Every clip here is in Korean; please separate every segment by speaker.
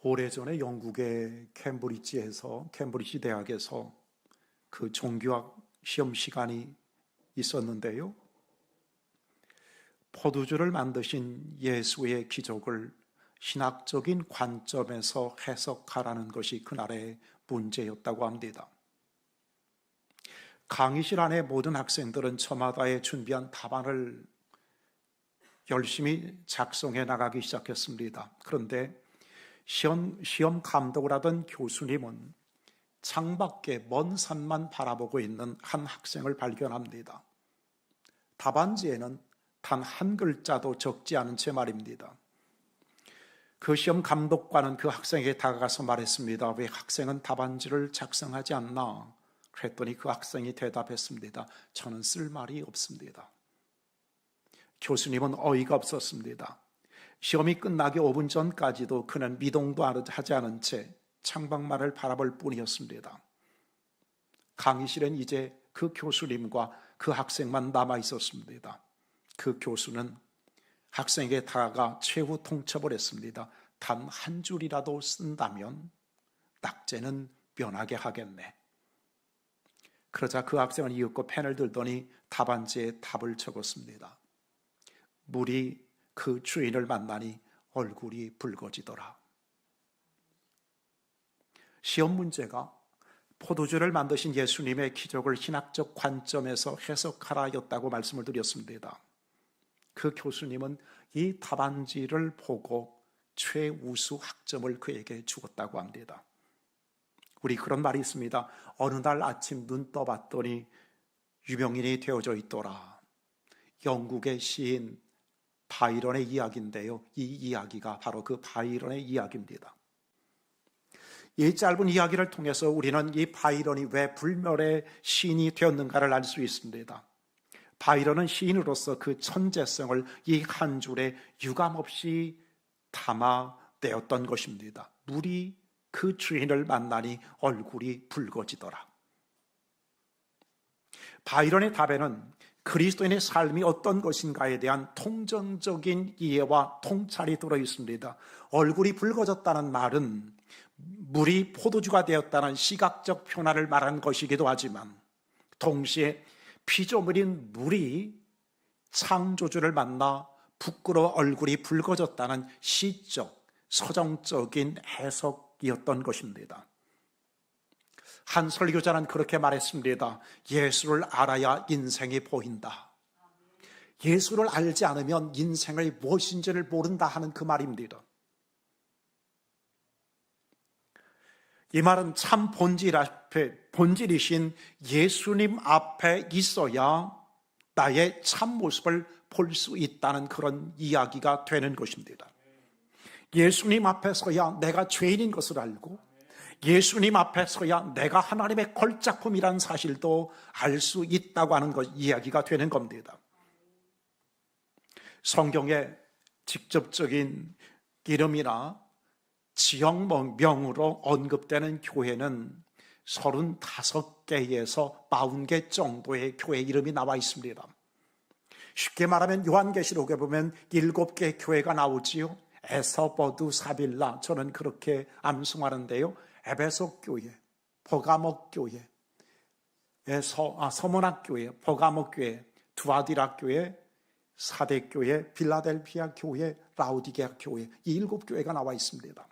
Speaker 1: 오래전에 영국의 캠브리지 대학에서 그 종교학 시험 시간이 있었는데요. 포도주를 만드신 예수의 기적을 신학적인 관점에서 해석하라는 것이 그날의 문제였다고 합니다. 강의실 안에 모든 학생들은 저마다의 준비한 답안을 열심히 작성해 나가기 시작했습니다. 그런데 시험 감독을 하던 교수님은 창밖에 먼 산만 바라보고 있는 한 학생을 발견합니다. 답안지에는 단 한 글자도 적지 않은 채 말입니다. 그 시험 감독관은 그 학생에게 다가가서 말했습니다. 왜 학생은 답안지를 작성하지 않나? 그랬더니 그 학생이 대답했습니다. 저는 쓸 말이 없습니다. 교수님은 어이가 없었습니다. 시험이 끝나기 5분 전까지도 그는 미동도 하지 않은 채 창밖만을 바라볼 뿐이었습니다. 강의실엔 이제 그 교수님과 그 학생만 남아 있었습니다. 그 교수는 학생에게 다가가 최후 통첩을 했습니다. 단 한 줄이라도 쓴다면 낙제는 면하게 하겠네. 그러자 그 학생은 이윽고 펜을 들더니 답안지에 답을 적었습니다. 물이 그 주인을 만나니 얼굴이 붉어지더라. 시험 문제가 포도주를 만드신 예수님의 기적을 신학적 관점에서 해석하라였다고 말씀을 드렸습니다. 그 교수님은 이 답안지를 보고 최우수 학점을 그에게 주었다고 합니다. 우리 그런 말이 있습니다. 어느 날 아침 눈 떠봤더니 유명인이 되어져 있더라. 영국의 시인 바이런의 이야기인데요. 이 이야기가 바로 그 바이런의 이야기입니다. 이 짧은 이야기를 통해서 우리는 이 바이런이 왜 불멸의 시인이 되었는가를 알 수 있습니다. 바이런은 시인으로서 그 천재성을 이 한 줄에 유감없이 담아내었던 것입니다. 물이 그 주인을 만나니 얼굴이 붉어지더라. 바이런의 답에는 그리스도인의 삶이 어떤 것인가에 대한 통정적인 이해와 통찰이 들어 있습니다. 얼굴이 붉어졌다는 말은 물이 포도주가 되었다는 시각적 표현을 말하는 것이기도 하지만 동시에 피조물인 물이 창조주를 만나 부끄러워 얼굴이 붉어졌다는 시적, 서정적인 해석이었던 것입니다. 한 설교자는 그렇게 말했습니다. 예수를 알아야 인생이 보인다. 예수를 알지 않으면 인생의 무엇인지를 모른다 하는 그 말입니다. 이 말은 참 본질이신 예수님 앞에 있어야 나의 참 모습을 볼 수 있다는 그런 이야기가 되는 것입니다. 예수님 앞에 서야 내가 죄인인 것을 알고 예수님 앞에 서야 내가 하나님의 걸작품이라는 사실도 알 수 있다고 하는 것, 이야기가 되는 겁니다. 성경에 직접적인 이름이나 지역명으로 언급되는 교회는 35개에서 40개 정도의 교회 이름이 나와 있습니다. 쉽게 말하면 요한계시록에 보면 7개 교회가 나오지요. 에서버두 사빌라, 저는 그렇게 암송하는데요. 에베소 교회, 버가목 교회, 서문학 교회, 버가목 교회, 두아디라 교회, 사대 교회, 빌라델피아 교회, 라우디게아 교회, 이 7교회가 나와 있습니다.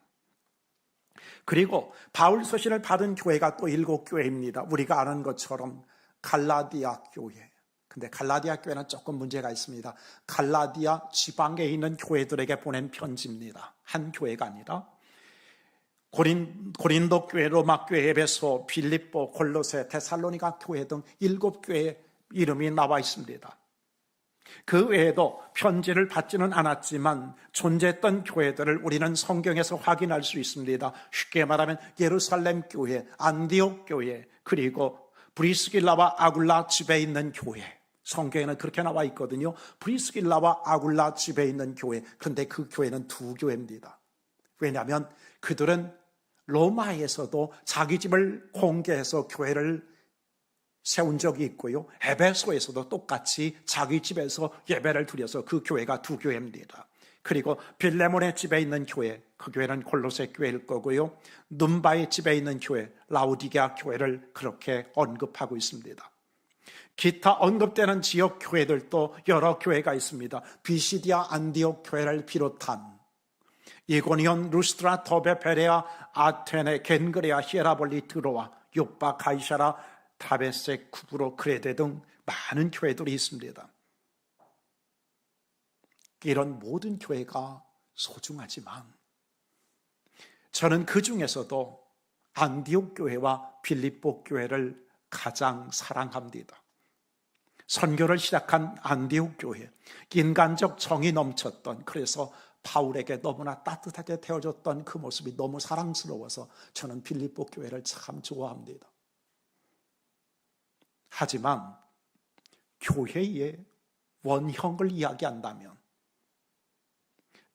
Speaker 1: 그리고 바울 서신을 받은 교회가 또 7교회입니다. 우리가 아는 것처럼 갈라디아 교회. 근데 갈라디아 교회는 조금 문제가 있습니다. 갈라디아 지방에 있는 교회들에게 보낸 편지입니다. 한 교회가 아니라 고린도 교회, 로마 교회, 에베소, 빌립보, 골로새, 데살로니가 교회 등 7교회의 이름이 나와 있습니다. 그 외에도 편지를 받지는 않았지만 존재했던 교회들을 우리는 성경에서 확인할 수 있습니다. 쉽게 말하면 예루살렘 교회, 안디옥 교회, 그리고 브리스길라와 아굴라 집에 있는 교회. 성경에는 그렇게 나와 있거든요. 브리스길라와 아굴라 집에 있는 교회. 그런데 그 교회는 2교회입니다. 왜냐하면 그들은 로마에서도 자기 집을 공개해서 교회를 세운 적이 있고요. 에베소에서도 똑같이 자기 집에서 예배를 드려서 그 교회가 2교회입니다. 그리고 빌레몬의 집에 있는 교회, 그 교회는 골로새 교회일 거고요. 눈바의 집에 있는 교회, 라우디게아 교회를 그렇게 언급하고 있습니다. 기타 언급되는 지역 교회들도 여러 교회가 있습니다. 비시디아 안디옥 교회를 비롯한 이고니온, 루스트라, 더베, 베레아, 아테네, 겐그레아, 히에라볼리, 드로아, 요빠, 가이사라, 다베세, 쿠브로, 그레데 등 많은 교회들이 있습니다. 이런 모든 교회가 소중하지만 저는 그 중에서도 안디옥 교회와 빌립보 교회를 가장 사랑합니다. 선교를 시작한 안디옥 교회, 인간적 정이 넘쳤던, 그래서 바울에게 너무나 따뜻하게 되어줬던 그 모습이 너무 사랑스러워서 저는 빌립보 교회를 참 좋아합니다. 하지만 교회의 원형을 이야기한다면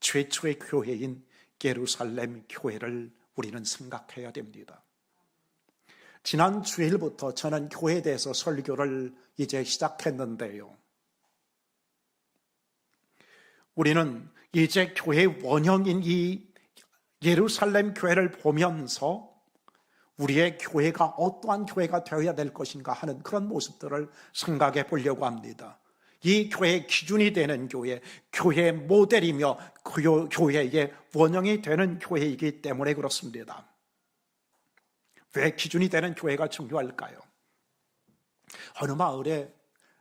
Speaker 1: 최초의 교회인 예루살렘 교회를 우리는 생각해야 됩니다. 지난 주일부터 저는 교회에 대해서 설교를 이제 시작했는데요. 우리는 이제 교회의 원형인 이 예루살렘 교회를 보면서 우리의 교회가 어떠한 교회가 되어야 될 것인가 하는 그런 모습들을 생각해 보려고 합니다. 이 교회의 기준이 되는 교회, 교회의 모델이며 교회의 원형이 되는 교회이기 때문에 그렇습니다. 왜 기준이 되는 교회가 중요할까요? 어느 마을에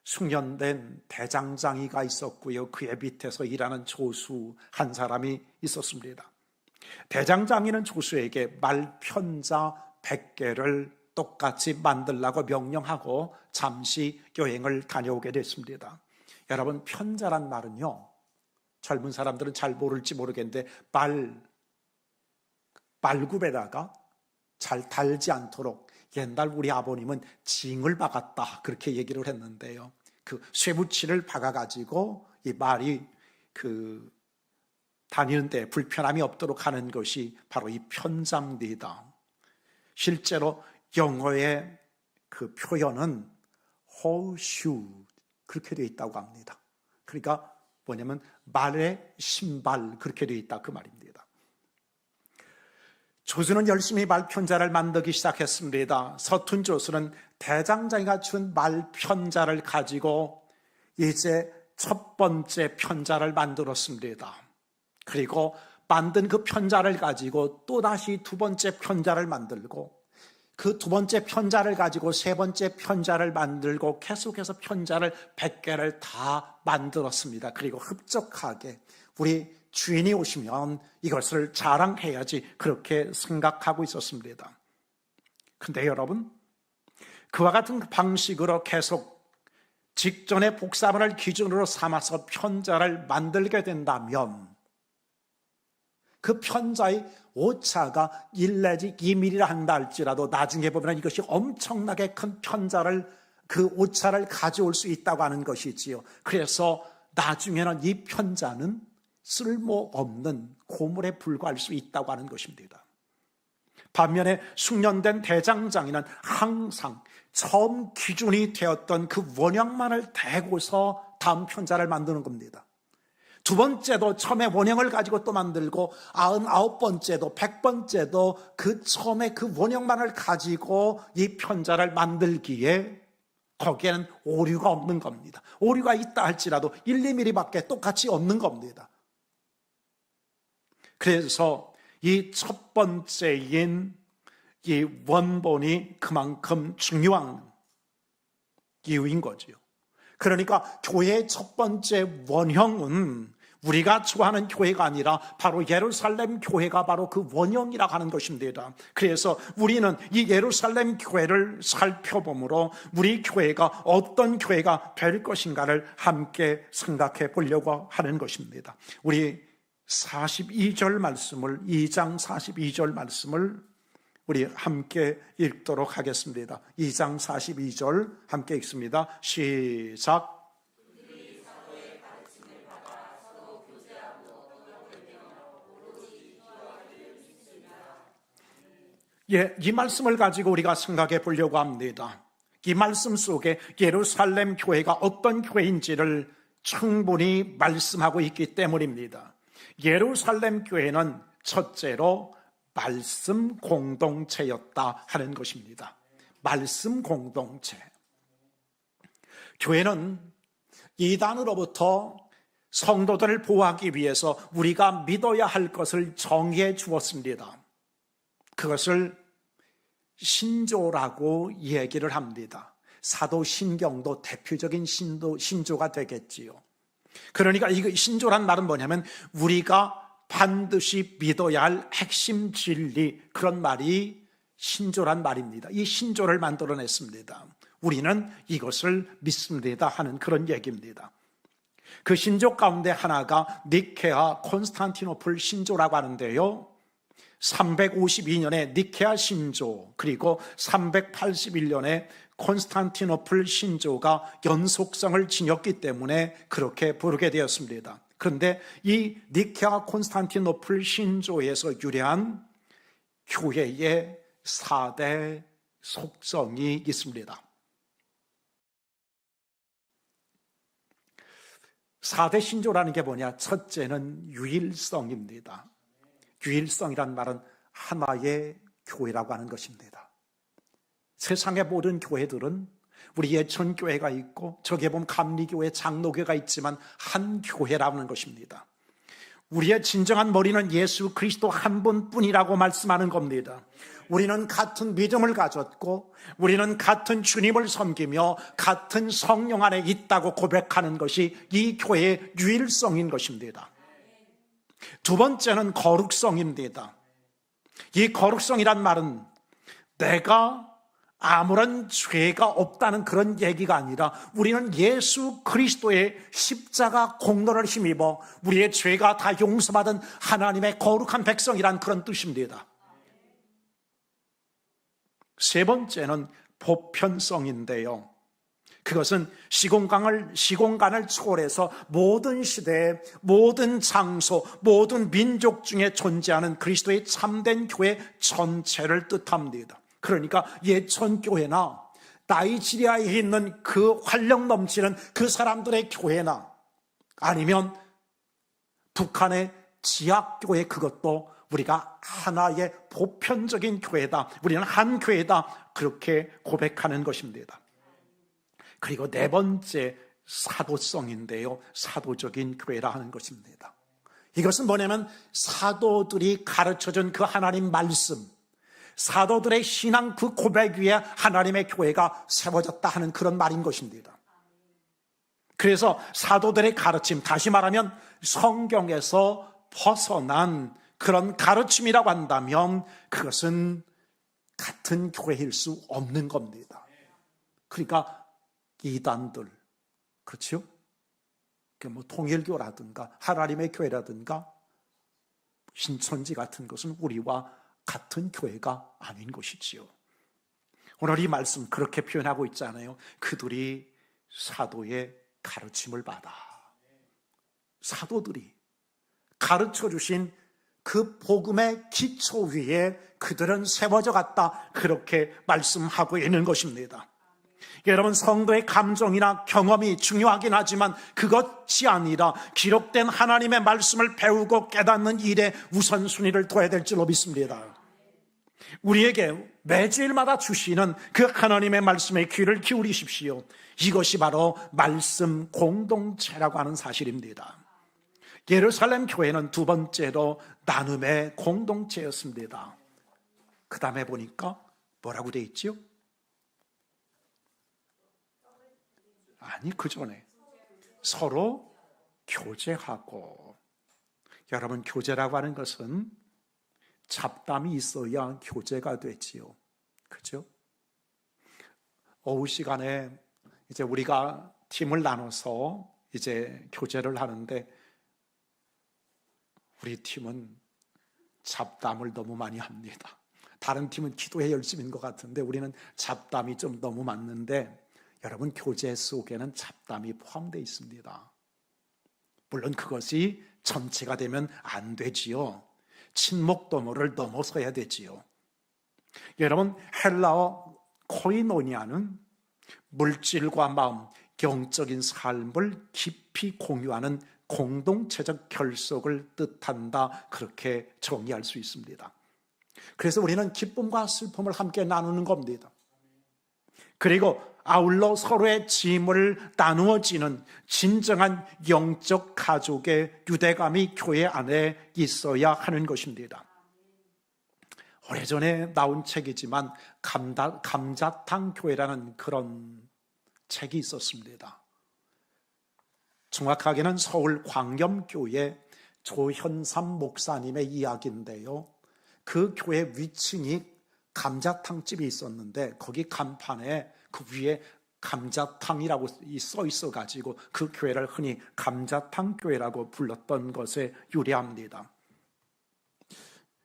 Speaker 1: 숙련된 대장장이가 있었고요. 그의 밑에서 일하는 조수 한 사람이 있었습니다. 대장장이는 조수에게 말편자 100개를 똑같이 만들라고 명령하고 잠시 여행을 다녀오게 됐습니다. 여러분, 편자란 말은요, 젊은 사람들은 잘 모를지 모르겠는데 말굽에다가 잘 달지 않도록 옛날 우리 아버님은 징을 박았다 그렇게 얘기를 했는데요. 그 쇠붙이를 박아가지고 이 말이 다니는데 불편함이 없도록 하는 것이 바로 이 편자입니다. 실제로 영어의 그 표현은 horseshoe 그렇게 되어 있다고 합니다. 그러니까 뭐냐면 말의 신발 그렇게 되어 있다 그 말입니다. 조수는 열심히 말편자를 만들기 시작했습니다. 서툰 조수는 대장장이가 준 말편자를 가지고 이제 첫 번째 편자를 만들었습니다. 그리고 만든 그 편자를 가지고 또다시 두 번째 편자를 만들고 그 두 번째 편자를 가지고 세 번째 편자를 만들고 계속해서 편자를 100개를 다 만들었습니다. 그리고 흡족하게 우리 주인이 오시면 이것을 자랑해야지 그렇게 생각하고 있었습니다. 근데 여러분, 그와 같은 방식으로 계속 직전의 복사본을 기준으로 삼아서 편자를 만들게 된다면 그 편자의 오차가 1 내지 2mm라 한다 할지라도 나중에 보면 이것이 엄청나게 큰 편자를 그 오차를 가져올 수 있다고 하는 것이지요. 그래서 나중에는 이 편자는 쓸모없는 고물에 불과할 수 있다고 하는 것입니다. 반면에 숙련된 대장장이는 항상 처음 기준이 되었던 그 원형만을 대고서 다음 편자를 만드는 겁니다. 두 번째도 처음에 원형을 가지고 또 만들고 99번째도 100번째도 그 처음에 그 원형만을 가지고 이 편자를 만들기에 거기에는 오류가 없는 겁니다. 오류가 있다 할지라도 1, 2mm밖에 똑같이 없는 겁니다. 그래서 이 첫 번째인 이 원본이 그만큼 중요한 이유인 거지요. 그러니까 교회의 첫 번째 원형은 우리가 좋아하는 교회가 아니라 바로 예루살렘 교회가 바로 그 원형이라고 하는 것입니다. 그래서 우리는 이 예루살렘 교회를 살펴보므로 우리 교회가 어떤 교회가 될 것인가를 함께 생각해 보려고 하는 것입니다. 우리 42절 말씀을 2장 42절 말씀을 우리 함께 읽도록 하겠습니다. 2장 42절 함께 읽습니다. 시작. 이 말씀을 가지고 우리가 생각해 보려고 합니다. 이 말씀 속에 예루살렘 교회가 어떤 교회인지를 충분히 말씀하고 있기 때문입니다. 예루살렘 교회는 첫째로 말씀 공동체였다 하는 것입니다. 말씀 공동체. 교회는 이단으로부터 성도들을 보호하기 위해서 우리가 믿어야 할 것을 정해 주었습니다. 그것을 신조라고 얘기를 합니다. 사도신경도 대표적인 신조가 되겠지요. 그러니까 이 신조란 말은 뭐냐면 우리가 반드시 믿어야 할 핵심 진리, 그런 말이 신조란 말입니다. 이 신조를 만들어냈습니다. 우리는 이것을 믿습니다 하는 그런 얘기입니다. 그 신조 가운데 하나가 니케아 콘스탄티노플 신조라고 하는데요, 352년에 니케아 신조, 그리고 381년에 콘스탄티노플 신조가 연속성을 지녔기 때문에 그렇게 부르게 되었습니다. 그런데 이 니케아 콘스탄티노플 신조에서 유래한 교회의 4대 속성이 있습니다. 4대 신조라는 게 뭐냐? 첫째는 유일성입니다. 유일성이란 말은 하나의 교회라고 하는 것입니다. 세상의 모든 교회들은 우리 예천교회가 있고 저기에 보면 감리교회, 장로교회가 있지만 한 교회라는 것입니다. 우리의 진정한 머리는 예수 그리스도 한 분뿐이라고 말씀하는 겁니다. 우리는 같은 믿음을 가졌고 우리는 같은 주님을 섬기며 같은 성령 안에 있다고 고백하는 것이 이 교회의 유일성인 것입니다. 두 번째는 거룩성입니다. 이 거룩성이란 말은 내가 아무런 죄가 없다는 그런 얘기가 아니라 우리는 예수 그리스도의 십자가 공로를 힘입어 우리의 죄가 다 용서받은 하나님의 거룩한 백성이란 그런 뜻입니다. 세 번째는 보편성인데요, 그것은 시공간을 초월해서 모든 시대, 모든 장소, 모든 민족 중에 존재하는 그리스도의 참된 교회 전체를 뜻합니다. 그러니까 예천교회나 나이지리아에 있는 그 활력 넘치는 그 사람들의 교회나 아니면 북한의 지하교회, 그것도 우리가 하나의 보편적인 교회다, 우리는 한 교회다, 그렇게 고백하는 것입니다. 그리고 네 번째, 사도성인데요, 사도적인 교회라 하는 것입니다. 이것은 뭐냐면 사도들이 가르쳐준 그 하나님 말씀, 사도들의 신앙 그 고백 위에 하나님의 교회가 세워졌다 하는 그런 말인 것입니다. 그래서 사도들의 가르침, 다시 말하면 성경에서 벗어난 그런 가르침이라고 한다면 그것은 같은 교회일 수 없는 겁니다. 그러니까 이단들, 그렇죠? 뭐 통일교라든가 하나님의 교회라든가 신천지 같은 것은 우리와 같은 교회가 아닌 것이지요. 오늘 이 말씀 그렇게 표현하고 있잖아요. 그들이 사도의 가르침을 받아, 사도들이 가르쳐 주신 그 복음의 기초 위에 그들은 세워져 갔다, 그렇게 말씀하고 있는 것입니다. 여러분, 성도의 감정이나 경험이 중요하긴 하지만 그것이 아니라 기록된 하나님의 말씀을 배우고 깨닫는 일에 우선순위를 둬야 될 줄로 믿습니다. 우리에게 매주일마다 주시는 그 하나님의 말씀에 귀를 기울이십시오. 이것이 바로 말씀 공동체라고 하는 사실입니다. 예루살렘 교회는 두 번째로 나눔의 공동체였습니다. 그 다음에 보니까 뭐라고 돼 있죠? 아니, 그 전에 서로 교제하고. 여러분, 교제라고 하는 것은 잡담이 있어야 교제가 되지요. 그죠? 오후 시간에 이제 우리가 팀을 나눠서 이제 교제를 하는데 우리 팀은 잡담을 너무 많이 합니다. 다른 팀은 기도에 열심인 것 같은데 우리는 잡담이 좀 너무 많는데, 여러분, 교제 속에는 잡담이 포함되어 있습니다. 물론 그것이 전체가 되면 안 되지요. 친목 도모를 넘어서야 되지요. 여러분, 헬라어 코이노니아는 물질과 마음, 영적인 삶을 깊이 공유하는 공동체적 결속을 뜻한다, 그렇게 정의할 수 있습니다. 그래서 우리는 기쁨과 슬픔을 함께 나누는 겁니다. 그리고 아울러 서로의 짐을 나누어지는 진정한 영적 가족의 유대감이 교회 안에 있어야 하는 것입니다. 오래전에 나온 책이지만 감자탕 교회라는 그런 책이 있었습니다. 정확하게는 서울 광염교회 조현삼 목사님의 이야기인데요. 그 교회 위층이 감자탕집이 있었는데 거기 간판에 그 위에 감자탕이라고 써 있어가지고 그 교회를 흔히 감자탕 교회라고 불렀던 것에 유래합니다.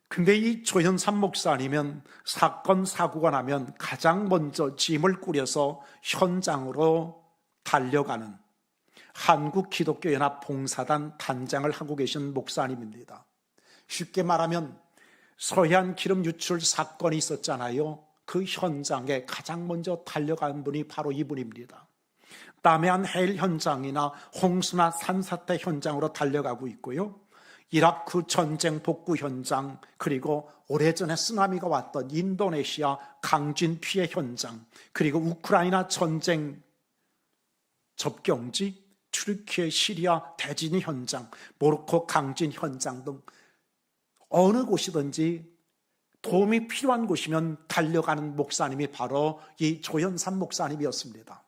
Speaker 1: 근데 이 조현삼 목사님은 사건 사고가 나면 가장 먼저 짐을 꾸려서 현장으로 달려가는 한국기독교연합 봉사단 단장을 하고 계신 목사님입니다. 쉽게 말하면 서해안 기름 유출 사건이 있었잖아요. 그 현장에 가장 먼저 달려간 분이 바로 이분입니다. 남해안 해일 현장이나 홍수나 산사태 현장으로 달려가고 있고요. 이라크 전쟁 복구 현장, 그리고 오래전에 쓰나미가 왔던 인도네시아 강진 피해 현장, 그리고 우크라이나 전쟁 접경지, 튀르키예 시리아 대진 현장, 모로코 강진 현장 등 어느 곳이든지 도움이 필요한 곳이면 달려가는 목사님이 바로 이 조현삼 목사님이었습니다.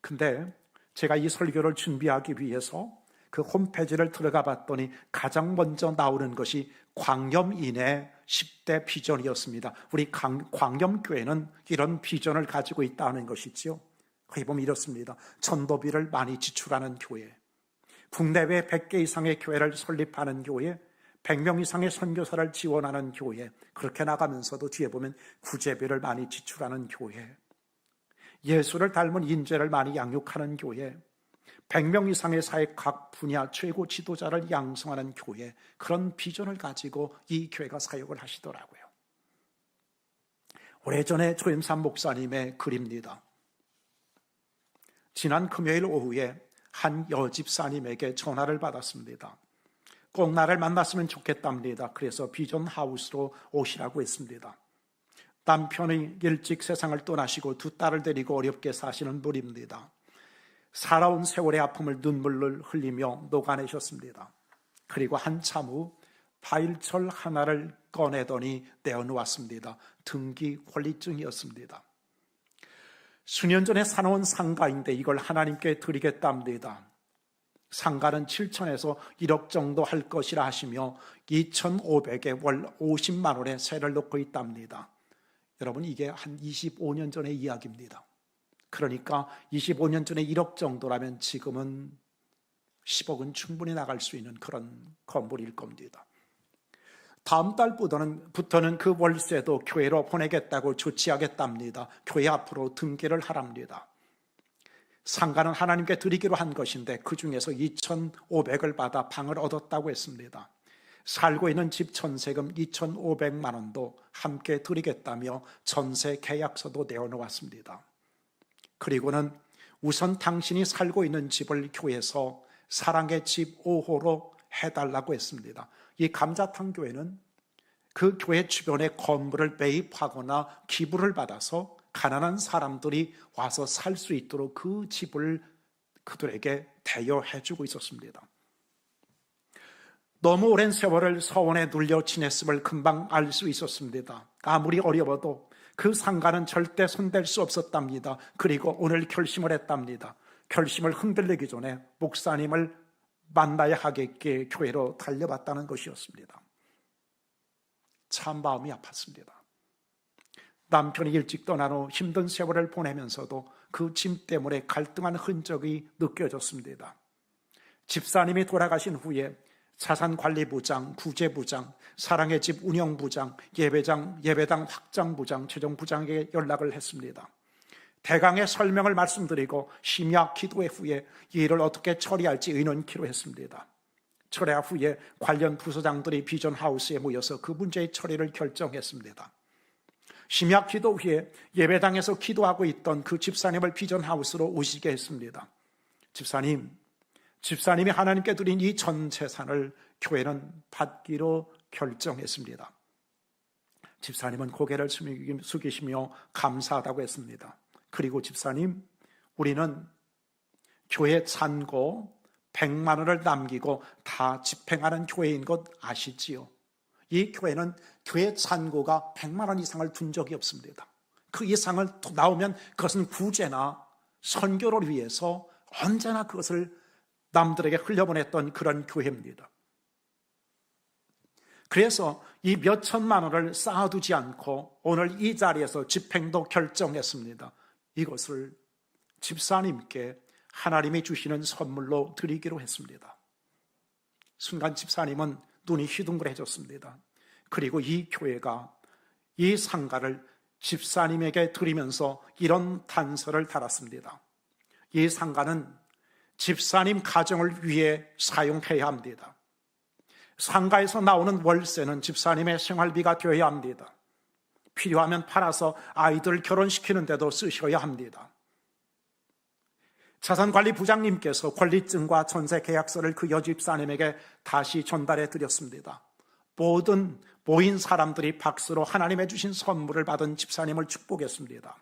Speaker 1: 근데 제가 이 설교를 준비하기 위해서 그 홈페이지를 들어가 봤더니 가장 먼저 나오는 것이 광염인의 10대 비전이었습니다. 우리 광염교회는 이런 비전을 가지고 있다는 것이죠. 거기 보면 이렇습니다. 전도비를 많이 지출하는 교회, 국내외 100개 이상의 교회를 설립하는 교회, 100명 이상의 선교사를 지원하는 교회, 그렇게 나가면서도 뒤에 보면 구제비를 많이 지출하는 교회, 예수를 닮은 인재를 많이 양육하는 교회, 100명 이상의 사회 각 분야 최고 지도자를 양성하는 교회, 그런 비전을 가지고 이 교회가 사역을 하시더라고요. 오래전에 조현삼 목사님의 글입니다. 지난 금요일 오후에 한 여집사님에게 전화를 받았습니다. 꼭 나를 만났으면 좋겠답니다. 그래서 비전 하우스로 오시라고 했습니다. 남편이 일찍 세상을 떠나시고 두 딸을 데리고 어렵게 사시는 분입니다. 살아온 세월의 아픔을 눈물을 흘리며 녹아내셨습니다. 그리고 한참 후 파일철 하나를 꺼내더니 내어놓았습니다. 등기 권리증이었습니다. 수년 전에 사놓은 상가인데 이걸 하나님께 드리겠답니다. 상가는 7천에서 1억 정도 할 것이라 하시며 2,500에 월 50만 원의 세를 넣고 있답니다. 여러분, 이게 한 25년 전의 이야기입니다. 그러니까 25년 전에 1억 정도라면 지금은 10억은 충분히 나갈 수 있는 그런 건물일 겁니다. 다음 달부터는 그 월세도 교회로 보내겠다고 조치하겠답니다. 교회 앞으로 등기를 하랍니다. 상가는 하나님께 드리기로 한 것인데 그 중에서 2,500을 받아 방을 얻었다고 했습니다. 살고 있는 집 전세금 2,500만 원도 함께 드리겠다며 전세 계약서도 내어놓았습니다. 그리고는 우선 당신이 살고 있는 집을 교회에서 사랑의 집 5호로 해달라고 했습니다. 이 감자탕 교회는 그 교회 주변에 건물을 매입하거나 기부를 받아서 가난한 사람들이 와서 살 수 있도록 그 집을 그들에게 대여해주고 있었습니다. 너무 오랜 세월을 서원에 눌려 지냈음을 금방 알 수 있었습니다. 아무리 어려워도 그 상가는 절대 손댈 수 없었답니다. 그리고 오늘 결심을 했답니다. 결심을 흔들리기 전에 목사님을 만나야 하겠기에 교회로 달려봤다는 것이었습니다. 참 마음이 아팠습니다. 남편이 일찍 떠난 후 힘든 세월을 보내면서도 그 짐 때문에 갈등한 흔적이 느껴졌습니다. 집사님이 돌아가신 후에 자산관리부장, 구제부장, 사랑의 집 운영부장, 예배당 확장부장, 재정부장에게 연락을 했습니다. 대강의 설명을 말씀드리고 심야 기도회 후에 이 일을 어떻게 처리할지 의논키로 했습니다. 철야 후에 관련 부서장들이 비전하우스에 모여서 그 문제의 처리를 결정했습니다. 심야 기도 후에 예배당에서 기도하고 있던 그 집사님을 비전하우스로 오시게 했습니다. 집사님, 집사님이 하나님께 드린 이 전 재산을 교회는 받기로 결정했습니다. 집사님은 고개를 숙이시며 감사하다고 했습니다. 그리고 집사님, 우리는 교회 잔고 100만 원을 남기고 다 집행하는 교회인 것 아시지요? 이 교회는 교회 잔고가 100만 원 이상을 둔 적이 없습니다. 그 이상을 나오면 그것은 구제나 선교를 위해서 언제나 그것을 남들에게 흘려보냈던 그런 교회입니다. 그래서 이 몇천만 원을 쌓아두지 않고 오늘 이 자리에서 집행도 결정했습니다. 이것을 집사님께 하나님이 주시는 선물로 드리기로 했습니다. 순간 집사님은 눈이 휘둥그레졌습니다. 그리고 이 교회가 이 상가를 집사님에게 드리면서 이런 단서를 달았습니다. 이 상가는 집사님 가정을 위해 사용해야 합니다. 상가에서 나오는 월세는 집사님의 생활비가 되어야 합니다. 필요하면 팔아서 아이들 결혼시키는 데도 쓰셔야 합니다. 자산관리부장님께서 권리증과 전세계약서를 그 여집사님에게 다시 전달해 드렸습니다. 모든 모인 사람들이 박수로 하나님의 주신 선물을 받은 집사님을 축복했습니다.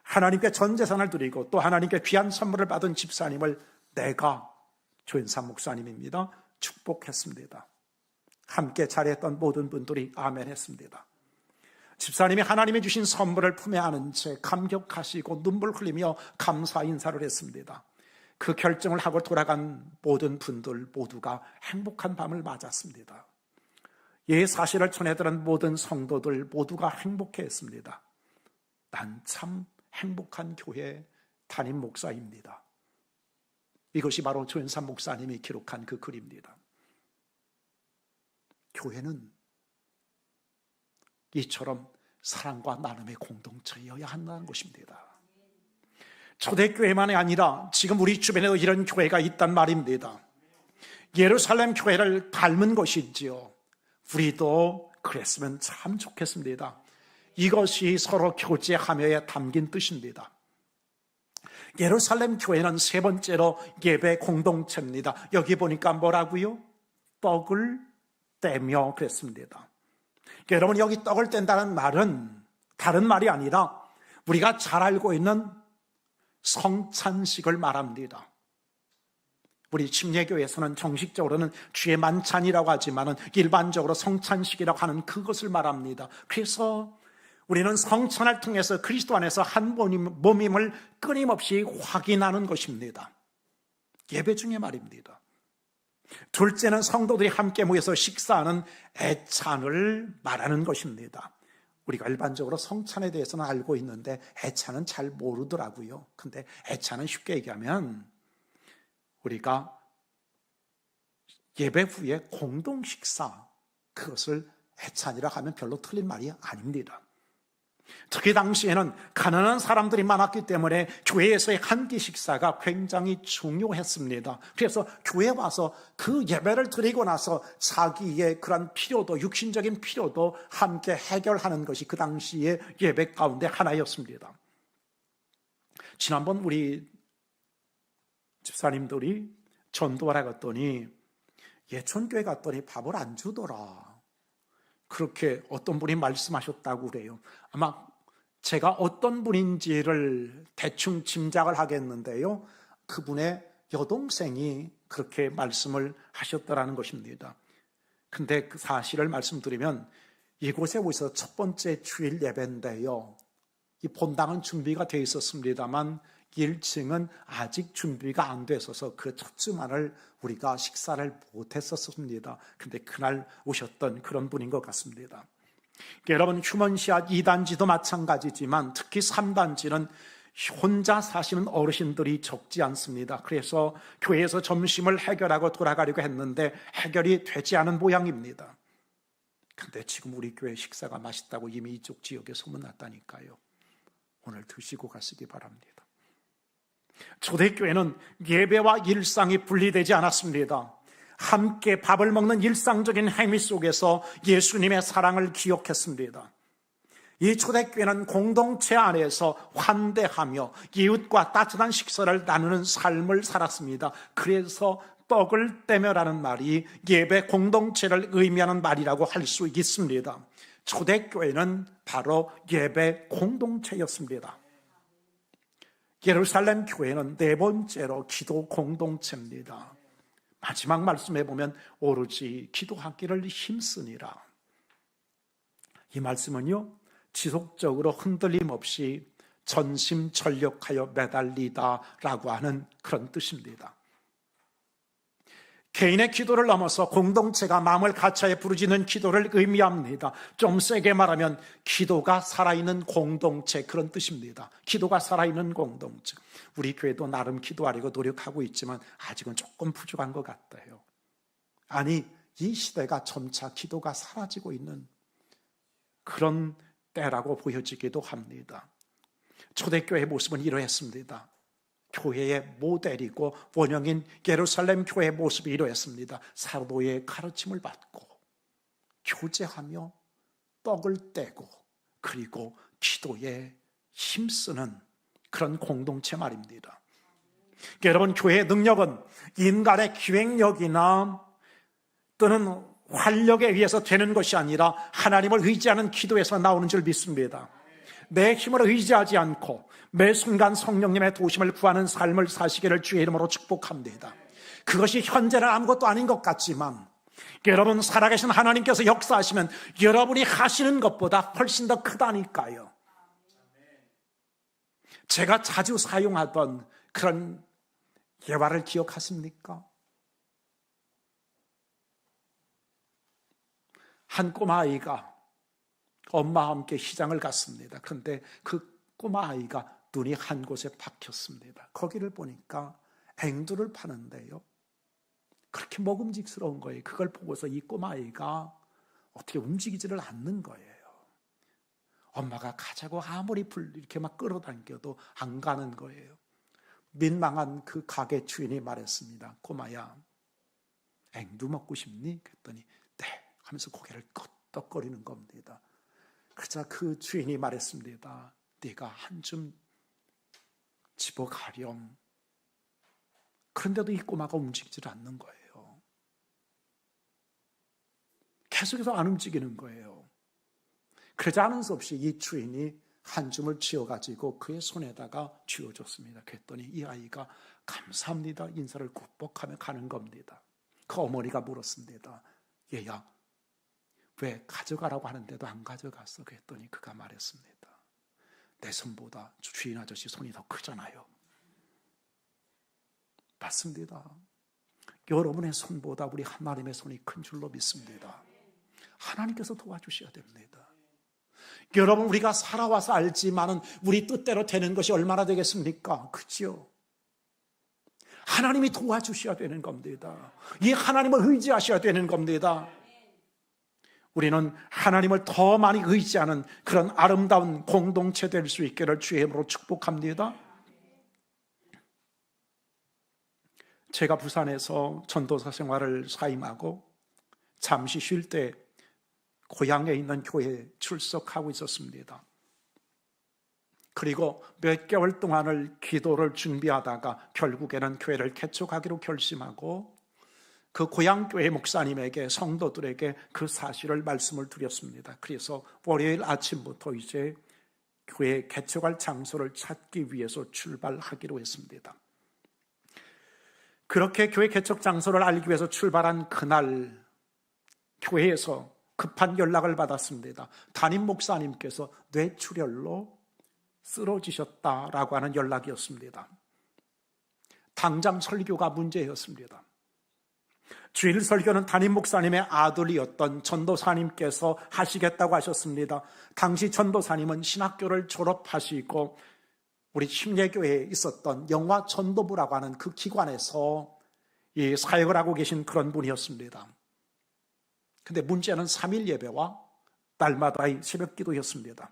Speaker 1: 하나님께 전 재산을 드리고 또 하나님께 귀한 선물을 받은 집사님을 내가 조인삼 목사님입니다. 축복했습니다. 함께 자리했던 모든 분들이 아멘 했습니다. 집사님이 하나님이 주신 선물을 품에 안은 채 감격하시고 눈물 흘리며 감사 인사를 했습니다. 그 결정을 하고 돌아간 모든 분들 모두가 행복한 밤을 맞았습니다. 이 사실을 전해들은 모든 성도들 모두가 행복해했습니다. 난 참 행복한 교회 담임 목사입니다. 이것이 바로 조인삼 목사님이 기록한 그 글입니다. 교회는 이처럼 사랑과 나눔의 공동체여야 한다는 것입니다. 초대교회만이 아니라 지금 우리 주변에도 이런 교회가 있단 말입니다. 예루살렘 교회를 닮은 것이지요. 우리도 그랬으면 참 좋겠습니다. 이것이 서로 교제하며에 담긴 뜻입니다. 예루살렘 교회는 세 번째로 예배 공동체입니다. 여기 보니까 뭐라고요? 떡을 떼며 그랬습니다. 여러분, 여기 떡을 뗀다는 말은 다른 말이 아니라 우리가 잘 알고 있는 성찬식을 말합니다. 우리 침례교회에서는 정식적으로는 주의 만찬이라고 하지만 일반적으로 성찬식이라고 하는 그것을 말합니다. 그래서 우리는 성찬을 통해서 그리스도 안에서 한 몸임을 끊임없이 확인하는 것입니다. 예배 중에 말입니다. 둘째는 성도들이 함께 모여서 식사하는 애찬을 말하는 것입니다. 우리가 일반적으로 성찬에 대해서는 알고 있는데 애찬은 잘 모르더라고요. 근데 애찬은 쉽게 얘기하면 우리가 예배 후에 공동 식사, 그것을 애찬이라 하면 별로 틀린 말이 아닙니다. 특히 당시에는 가난한 사람들이 많았기 때문에 교회에서의 한 끼 식사가 굉장히 중요했습니다. 그래서 교회에 와서 그 예배를 드리고 나서 자기의 그런 필요도, 육신적인 필요도 함께 해결하는 것이 그 당시의 예배 가운데 하나였습니다. 지난번 우리 집사님들이 전도하러 갔더니 예천교회 갔더니 밥을 안 주더라. 그렇게 어떤 분이 말씀하셨다고 그래요. 아마 제가 어떤 분인지를 대충 짐작을 하겠는데요. 그분의 여동생이 그렇게 말씀을 하셨다라는 것입니다. 근데 그 사실을 말씀드리면 이곳에 오셔서 첫 번째 주일 예배인데요. 이 본당은 준비가 되어 있었습니다만 1층은 아직 준비가 안 됐어서 그 첫 주만을 우리가 식사를 못했었습니다. 근데 그날 오셨던 그런 분인 것 같습니다. 여러분, 휴먼시아 2단지도 마찬가지지만 특히 3단지는 혼자 사시는 어르신들이 적지 않습니다. 그래서 교회에서 점심을 해결하고 돌아가려고 했는데 해결이 되지 않은 모양입니다. 근데 지금 우리 교회 식사가 맛있다고 이미 이쪽 지역에 소문났다니까요. 오늘 드시고 가시기 바랍니다. 초대교회는 예배와 일상이 분리되지 않았습니다. 함께 밥을 먹는 일상적인 행위 속에서 예수님의 사랑을 기억했습니다. 이 초대교회는 공동체 안에서 환대하며 이웃과 따뜻한 식사를 나누는 삶을 살았습니다. 그래서 떡을 떼며라는 말이 예배 공동체를 의미하는 말이라고 할 수 있습니다. 초대교회는 바로 예배 공동체였습니다. 예루살렘 교회는 네 번째로 기도 공동체입니다. 마지막 말씀에 보면 오로지 기도하기를 힘쓰니라. 이 말씀은요, 지속적으로 흔들림 없이 전심전력하여 매달리다라고 하는 그런 뜻입니다. 개인의 기도를 넘어서 공동체가 마음을 같이하여 부르짖는 기도를 의미합니다. 좀 세게 말하면 기도가 살아있는 공동체, 그런 뜻입니다. 기도가 살아있는 공동체. 우리 교회도 나름 기도하려고 노력하고 있지만 아직은 조금 부족한 것 같아요. 아니, 이 시대가 점차 기도가 사라지고 있는 그런 때라고 보여지기도 합니다. 초대교회의 모습은 이러했습니다. 교회의 모델이고 원형인 예루살렘 교회의 모습이 이러했습니다. 사도의 가르침을 받고 교제하며 떡을 떼고 그리고 기도에 힘쓰는 그런 공동체 말입니다. 여러분, 교회의 능력은 인간의 기획력이나 또는 활력에 의해서 되는 것이 아니라 하나님을 의지하는 기도에서 나오는 줄 믿습니다. 내 힘을 의지하지 않고 매 순간 성령님의 도심을 구하는 삶을 사시기를 주의 이름으로 축복합니다. 그것이 현재는 아무것도 아닌 것 같지만 여러분, 살아계신 하나님께서 역사하시면 여러분이 하시는 것보다 훨씬 더 크다니까요. 제가 자주 사용하던 그런 예화를 기억하십니까? 한 꼬마아이가 엄마와 함께 시장을 갔습니다. 그런데 그 꼬마아이가 눈이 한 곳에 박혔습니다. 거기를 보니까 앵두를 파는데요, 그렇게 먹음직스러운 거예요. 그걸 보고서 이 꼬마아이가 어떻게 움직이지를 않는 거예요. 엄마가 가자고 아무리 이렇게 막 끌어당겨도 안 가는 거예요. 민망한 그 가게 주인이 말했습니다. 꼬마야, 앵두 먹고 싶니? 그랬더니 네 하면서 고개를 끄덕거리는 겁니다. 그러자 그 주인이 말했습니다. 네가 한 줌 집어가렴. 그런데도 이 꼬마가 움직이질 않는 거예요. 계속해서 안 움직이는 거예요. 그러자 하는 수 없이 이 주인이 한 줌을 쥐어가지고 그의 손에다가 쥐어줬습니다. 그랬더니 이 아이가 감사합니다 인사를 굽벅하며 가는 겁니다. 그 어머니가 물었습니다. 얘야, 왜 가져가라고 하는데도 안 가져갔어? 그랬더니 그가 말했습니다. 내 손보다 주인 아저씨 손이 더 크잖아요. 맞습니다. 여러분의 손보다 우리 하나님의 손이 큰 줄로 믿습니다. 하나님께서 도와주셔야 됩니다. 여러분, 우리가 살아와서 알지만은 우리 뜻대로 되는 것이 얼마나 되겠습니까? 그죠? 하나님이 도와주셔야 되는 겁니다. 이 하나님을 의지하셔야 되는 겁니다. 우리는 하나님을 더 많이 의지하는 그런 아름다운 공동체 될 수 있기를 주의 이름으로 축복합니다. 제가 부산에서 전도사 생활을 사임하고 잠시 쉴 때 고향에 있는 교회에 출석하고 있었습니다. 그리고 몇 개월 동안을 기도를 준비하다가 결국에는 교회를 개척하기로 결심하고 그 고향교회 목사님에게, 성도들에게 그 사실을 말씀을 드렸습니다. 그래서 월요일 아침부터 이제 교회 개척할 장소를 찾기 위해서 출발하기로 했습니다. 그렇게 교회 개척 장소를 알기 위해서 출발한 그날 교회에서 급한 연락을 받았습니다. 담임 목사님께서 뇌출혈로 쓰러지셨다라고 하는 연락이었습니다. 당장 설교가 문제였습니다. 주일 설교는 담임 목사님의 아들이었던 전도사님께서 하시겠다고 하셨습니다. 당시 전도사님은 신학교를 졸업하시고 우리 침례교회에 있었던 영화 전도부라고 하는 그 기관에서 이 사역을 하고 계신 그런 분이었습니다. 근데 문제는 3일 예배와 날마다의 새벽 기도였습니다.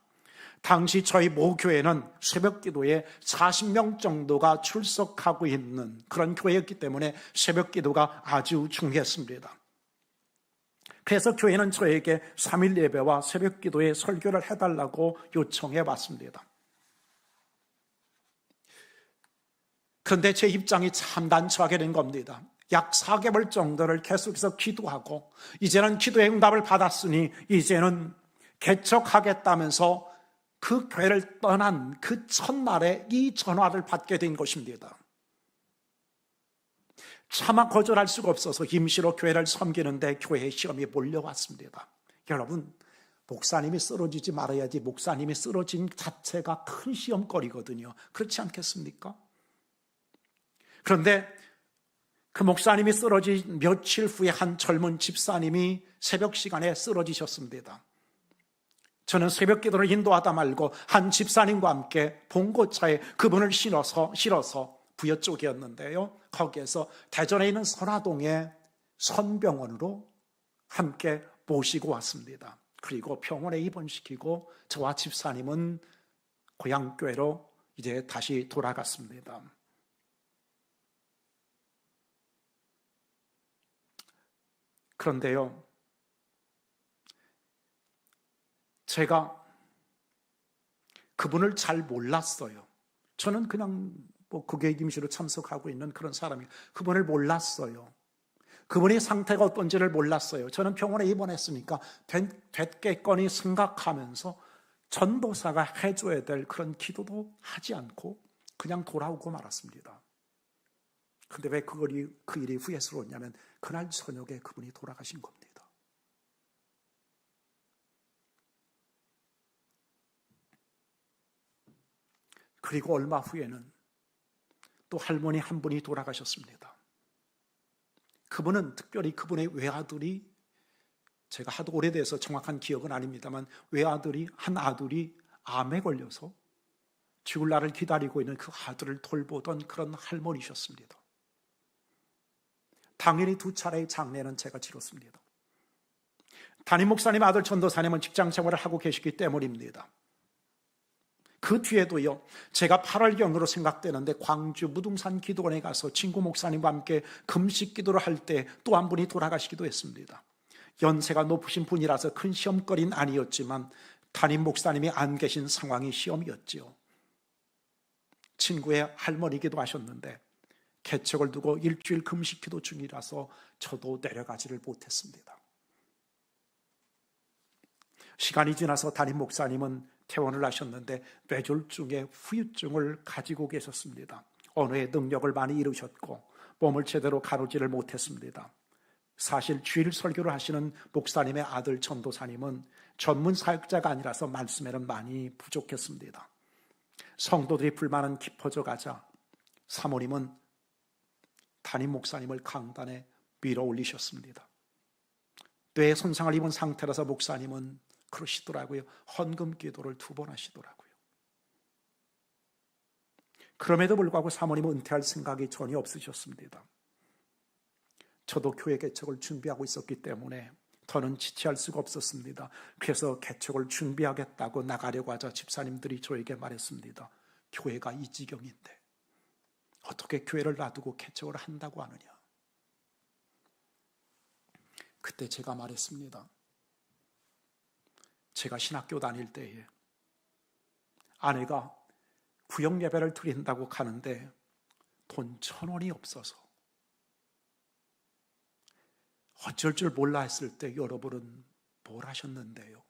Speaker 1: 당시 저희 모교회는 새벽 기도에 40명 정도가 출석하고 있는 그런 교회였기 때문에 새벽 기도가 아주 중요했습니다. 그래서 교회는 저에게 3일 예배와 새벽 기도에 설교를 해달라고 요청해 왔습니다. 그런데 제 입장이 참 난처하게 된 겁니다. 약 4개월 정도를 계속해서 기도하고 이제는 기도의 응답을 받았으니 이제는 개척하겠다면서 그 교회를 떠난 그 첫날에 이 전화를 받게 된 것입니다. 차마 거절할 수가 없어서 임시로 교회를 섬기는데 교회의 시험이 몰려왔습니다. 여러분, 목사님이 쓰러지지 말아야지 목사님이 쓰러진 자체가 큰 시험거리거든요. 그렇지 않겠습니까? 그런데 그 목사님이 쓰러진 며칠 후에 한 젊은 집사님이 새벽 시간에 쓰러지셨습니다. 저는 새벽 기도를 인도하다 말고 한 집사님과 함께 봉고차에 그분을 실어서 부여 쪽이었는데요. 거기에서 대전에 있는 선화동의 선병원으로 함께 모시고 왔습니다. 그리고 병원에 입원시키고 저와 집사님은 고향교회로 이제 다시 돌아갔습니다. 그런데요, 제가 그분을 잘 몰랐어요. 저는 그냥 국외 임시로 참석하고 있는 그런 사람이에요. 그분을 몰랐어요. 그분의 상태가 어떤지를 몰랐어요. 저는 병원에 입원했으니까 됐겠거니 생각하면서 전도사가 해줘야 될 그런 기도도 하지 않고 그냥 돌아오고 말았습니다. 그런데 왜 그 일이 후회스러웠냐면 그날 저녁에 그분이 돌아가신 겁니다. 그리고 얼마 후에는 또 할머니 한 분이 돌아가셨습니다. 그분은 특별히 그분의 외아들이, 제가 하도 오래돼서 정확한 기억은 아닙니다만 한 아들이 암에 걸려서 죽을 날을 기다리고 있는 그 아들을 돌보던 그런 할머니셨습니다. 당연히 2차례의 장례는 제가 치렀습니다. 담임 목사님 아들 전도사님은 직장 생활을 하고 계시기 때문입니다. 그 뒤에도요, 제가 8월경으로 생각되는데 광주 무등산 기도원에 가서 친구 목사님과 함께 금식 기도를 할 때 또 한 분이 돌아가시기도 했습니다. 연세가 높으신 분이라서 큰 시험거리는 아니었지만 담임 목사님이 안 계신 상황이 시험이었지요. 친구의 할머니기도 하셨는데 개척을 두고 일주일 금식 기도 중이라서 저도 내려가지를 못했습니다. 시간이 지나서 담임 목사님은 퇴원을 하셨는데 뇌졸중의 후유증을 가지고 계셨습니다. 언어의 능력을 많이 잃으셨고 몸을 제대로 가누지를 못했습니다. 사실 주일 설교를 하시는 목사님의 아들 전도사님은 전문 사역자가 아니라서 말씀에는 많이 부족했습니다. 성도들이 불만은 깊어져 가자 사모님은 담임 목사님을 강단에 밀어 올리셨습니다. 뇌 손상을 입은 상태라서 목사님은 그러시더라고요. 헌금 기도를 2번 하시더라고요. 그럼에도 불구하고 사모님은 은퇴할 생각이 전혀 없으셨습니다. 저도 교회 개척을 준비하고 있었기 때문에 더는 지체할 수가 없었습니다. 그래서 개척을 준비하겠다고 나가려고 하자 집사님들이 저에게 말했습니다. 교회가 이 지경인데 어떻게 교회를 놔두고 개척을 한다고 하느냐. 그때 제가 말했습니다. 제가 신학교 다닐 때에 아내가 구역 예배를 드린다고 가는데 돈 1,000원이 없어서 어쩔 줄 몰라 했을 때 여러분은 뭘 하셨는데요?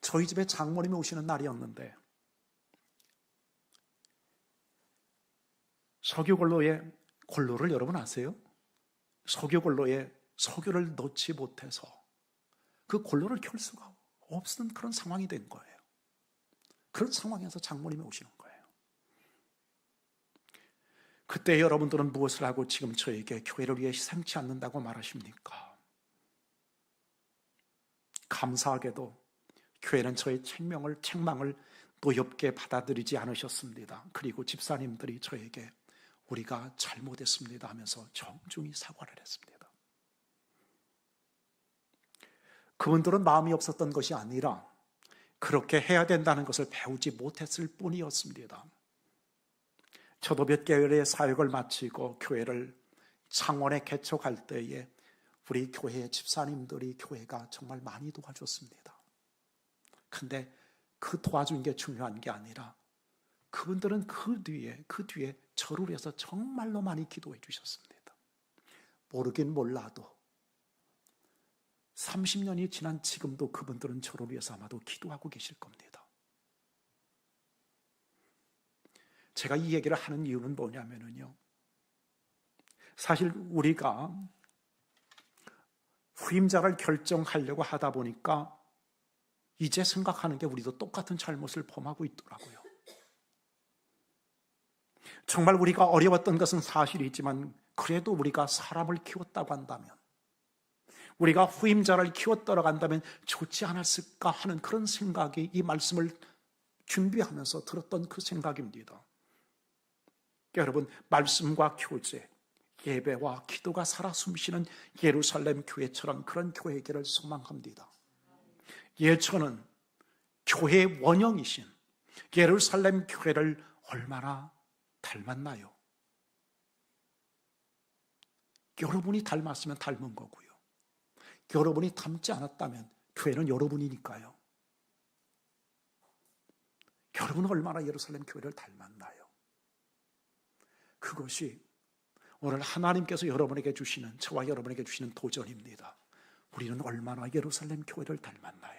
Speaker 1: 저희 집에 장모님이 오시는 날이었는데 석유골로에 골로를 여러분 아세요? 석유골로에 석유를 넣지 못해서 그 골로를 켤 수가 없는 그런 상황이 된 거예요. 그런 상황에서 장모님이 오시는 거예요. 그때 여러분들은 무엇을 하고 지금 저에게 교회를 위해 희생치 않는다고 말하십니까? 감사하게도 교회는 저의 책망을 노엽게 받아들이지 않으셨습니다. 그리고 집사님들이 저에게 우리가 잘못했습니다 하면서 정중히 사과를 했습니다. 그분들은 마음이 없었던 것이 아니라 그렇게 해야 된다는 것을 배우지 못했을 뿐이었습니다. 저도 몇 개월의 사역을 마치고 교회를 창원에 개척할 때에 우리 교회 집사님들이 교회가 정말 많이 도와줬습니다. 근데 그 도와준 게 중요한 게 아니라 그분들은 그 뒤에 저를 위해서 정말로 많이 기도해 주셨습니다. 모르긴 몰라도 30년이 지난 지금도 그분들은 저를 위해서 아마도 기도하고 계실 겁니다. 제가 이 얘기를 하는 이유는 뭐냐면요, 사실 우리가 후임자를 결정하려고 하다 보니까 이제 생각하는 게 우리도 똑같은 잘못을 범하고 있더라고요. 정말 우리가 어려웠던 것은 사실이지만 그래도 우리가 사람을 키웠다고 한다면, 우리가 후임자를 키웠다고 한다면 좋지 않았을까 하는 그런 생각이 이 말씀을 준비하면서 들었던 그 생각입니다. 여러분, 말씀과 교제, 예배와 기도가 살아 숨쉬는 예루살렘 교회처럼 그런 교회기를 소망합니다. 저는 교회의 원형이신 예루살렘 교회를 얼마나 닮았나요? 여러분이 닮았으면 닮은 거고요. 여러분이 닮지 않았다면 교회는 여러분이니까요. 여러분은 얼마나 예루살렘 교회를 닮았나요? 그것이 오늘 하나님께서 여러분에게 주시는, 저와 여러분에게 주시는 도전입니다. 우리는 얼마나 예루살렘 교회를 닮았나요?